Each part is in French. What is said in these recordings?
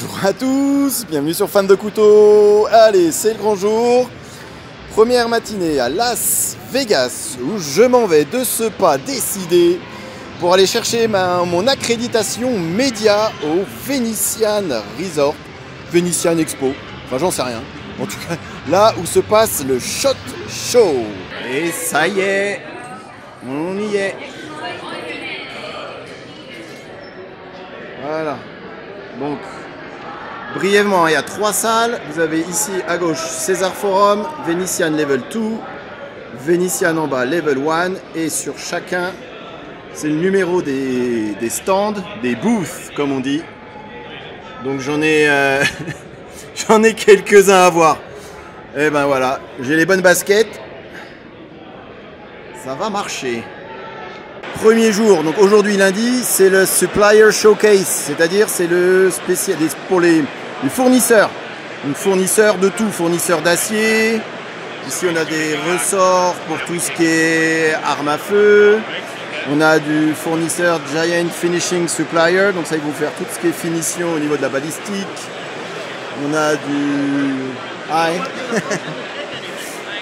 Bonjour à tous, bienvenue sur Fan de Couteau. Allez, c'est le grand jour. Première matinée à Las Vegas où je m'en vais de ce pas décidé pour aller chercher mon accréditation média au Venetian Resort, Venetian Expo, enfin j'en sais rien. En tout cas, là où se passe le SHOT Show. Et ça y est, on y est. Voilà. Donc, brièvement, il y a 3 salles. Vous avez ici à gauche César Forum, Venetian Level 2, Venetian en bas Level 1. Et sur chacun, c'est le numéro des stands, des booths comme on dit. Donc j'en ai, j'en ai quelques-uns à voir. Et ben voilà, j'ai les bonnes baskets. Ça va marcher. Premier jour, donc aujourd'hui lundi, c'est le Supplier Showcase, c'est-à-dire c'est le spécial pour les fournisseurs. Donc fournisseurs de tout, fournisseurs d'acier. Ici on a des ressorts pour tout ce qui est armes à feu. On a du fournisseur Giant Finishing Supplier, donc ça ils vont faire tout ce qui est finition au niveau de la balistique. On a du...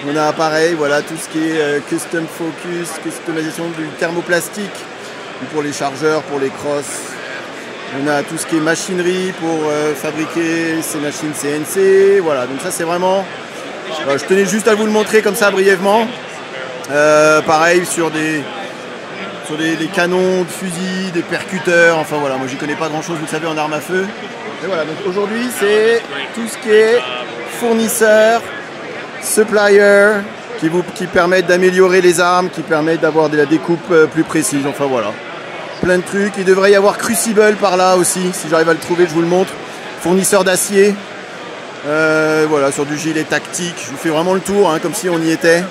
On a pareil, voilà, tout ce qui est custom focus, customisation du thermoplastique pour les chargeurs, pour les crosses. On a tout ce qui est machinerie pour fabriquer ces machines CNC. Voilà, donc ça c'est vraiment... je tenais juste à vous le montrer comme ça brièvement. Pareil sur des canons de fusil, des percuteurs, enfin voilà, moi j'y connais pas grand chose, vous le savez, en armes à feu. Et voilà, donc aujourd'hui c'est tout ce qui est fournisseur, supplier, qui permettent d'améliorer les armes, qui permettent d'avoir de la découpe plus précise, enfin voilà. Plein de trucs, il devrait y avoir Crucible par là aussi, si j'arrive à le trouver je vous le montre. Fournisseur d'acier, voilà, sur du gilet tactique, je vous fais vraiment le tour, hein, comme si on y était.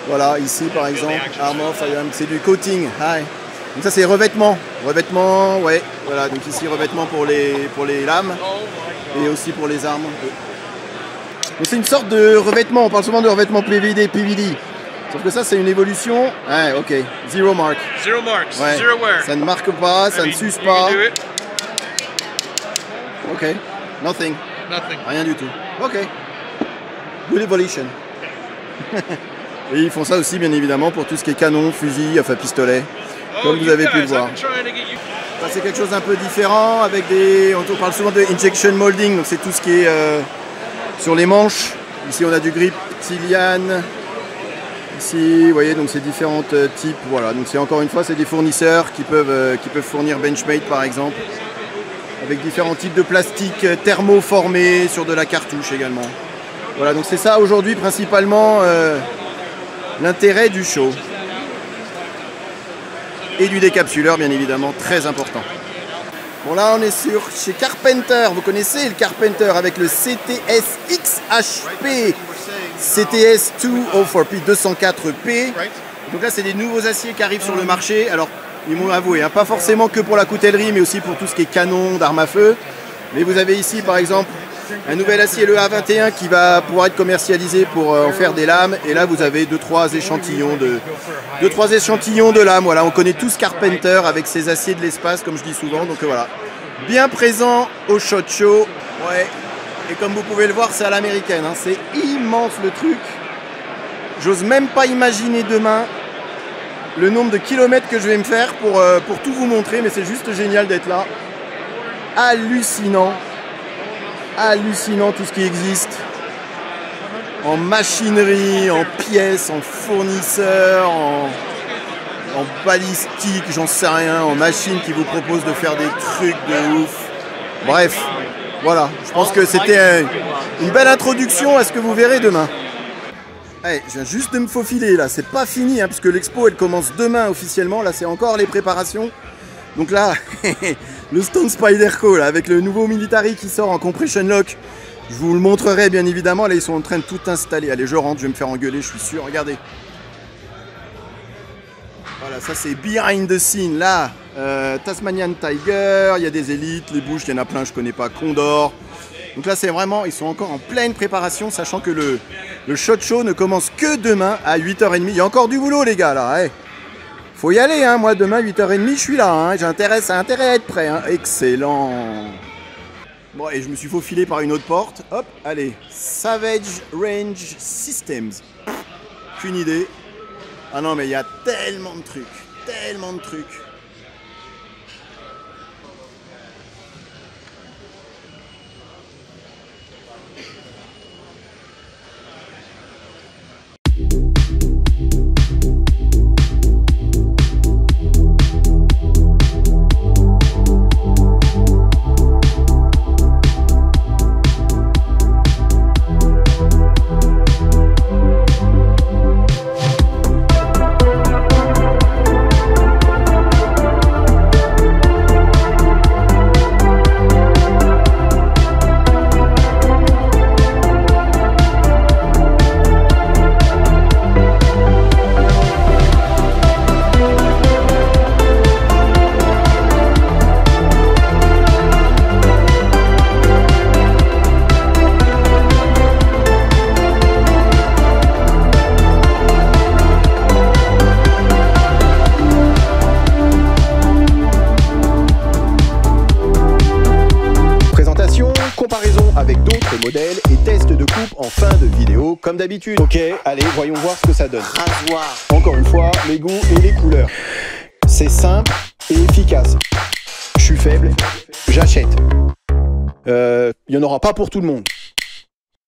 Voilà, ici par exemple, Armor, c'est du coating, donc ça c'est revêtement, ouais, voilà, donc ici revêtement pour les lames et aussi pour les armes. Donc c'est une sorte de revêtement, on parle souvent de revêtement PVD. Sauf que ça c'est une évolution. Ouais, ok. Zero mark. Zero marks, ouais. Zero wear. Ça ne marque pas, ça ne s'use pas. Ok. Nothing. Rien du tout. Ok. Good evolution. Et ils font ça aussi bien évidemment pour tout ce qui est canon, fusil, enfin pistolet. Comme vous avez pu le voir. Ça c'est quelque chose d'un peu différent avec des... On parle souvent de injection molding, donc c'est tout ce qui est... sur les manches, ici on a du grip Tilian, ici vous voyez donc c'est différents types, voilà, donc c'est encore une fois c'est des fournisseurs qui peuvent fournir Benchmade par exemple, avec différents types de plastique thermoformés sur de la cartouche également. Voilà, donc c'est ça aujourd'hui principalement l'intérêt du show. Et du décapsuleur bien évidemment, très important. Bon là on est chez Carpenter, vous connaissez le Carpenter avec le CTS XHP, CTS 204P 204P. Donc là c'est des nouveaux aciers qui arrivent sur le marché, alors ils m'ont avoué, hein, pas forcément que pour la coutellerie mais aussi pour tout ce qui est canon, d'armes à feu. Mais vous avez ici par exemple un nouvel acier, le A21 qui va pouvoir être commercialisé pour en faire des lames. Et là vous avez 2-3 échantillons de lames. Voilà, on connaît tous Carpenter avec ses aciers de l'espace comme je dis souvent. Donc voilà, bien présent au SHOT Show. Ouais. Et comme vous pouvez le voir c'est à l'américaine, hein. C'est immense le truc. J'ose même pas imaginer demain le nombre de kilomètres que je vais me faire pour tout vous montrer. Mais c'est juste génial d'être là. Hallucinant tout ce qui existe en machinerie, en pièces, en fournisseurs, en balistique, j'en sais rien, en machines qui vous proposent de faire des trucs de ouf. Bref, voilà, je pense que c'était une belle introduction à ce que vous verrez demain. Hey, je viens juste de me faufiler là, c'est pas fini hein, puisque l'expo elle commence demain officiellement, là c'est encore les préparations. Donc là, le stand Spyderco là, avec le nouveau Military qui sort en compression lock. Je vous le montrerai bien évidemment. Là, ils sont en train de tout installer. Allez, je rentre, je vais me faire engueuler, je suis sûr. Regardez. Voilà, ça c'est behind the scene. Là, Tasmanian Tiger, il y a des élites, les bouches, il y en a plein, je connais pas. Condor. Donc là, c'est vraiment, ils sont encore en pleine préparation, sachant que le SHOT Show ne commence que demain à 8h30. Il y a encore du boulot, les gars, là. Hey. Faut y aller, hein. Moi demain 8h30 je suis là, hein. J'ai intérêt à être prêt, hein. Excellent. Bon, et je me suis faufilé par une autre porte. Hop, allez. Savage Range Systems. Qu'une idée. Ah non, mais il y a tellement de trucs. Tellement de trucs. Comparaison avec d'autres modèles et test de coupe en fin de vidéo comme d'habitude. Ok, allez, voyons voir ce que ça donne. Rasoir. Encore une fois, les goûts et les couleurs. C'est simple et efficace. Je suis faible, j'achète. Il n'y en aura pas pour tout le monde.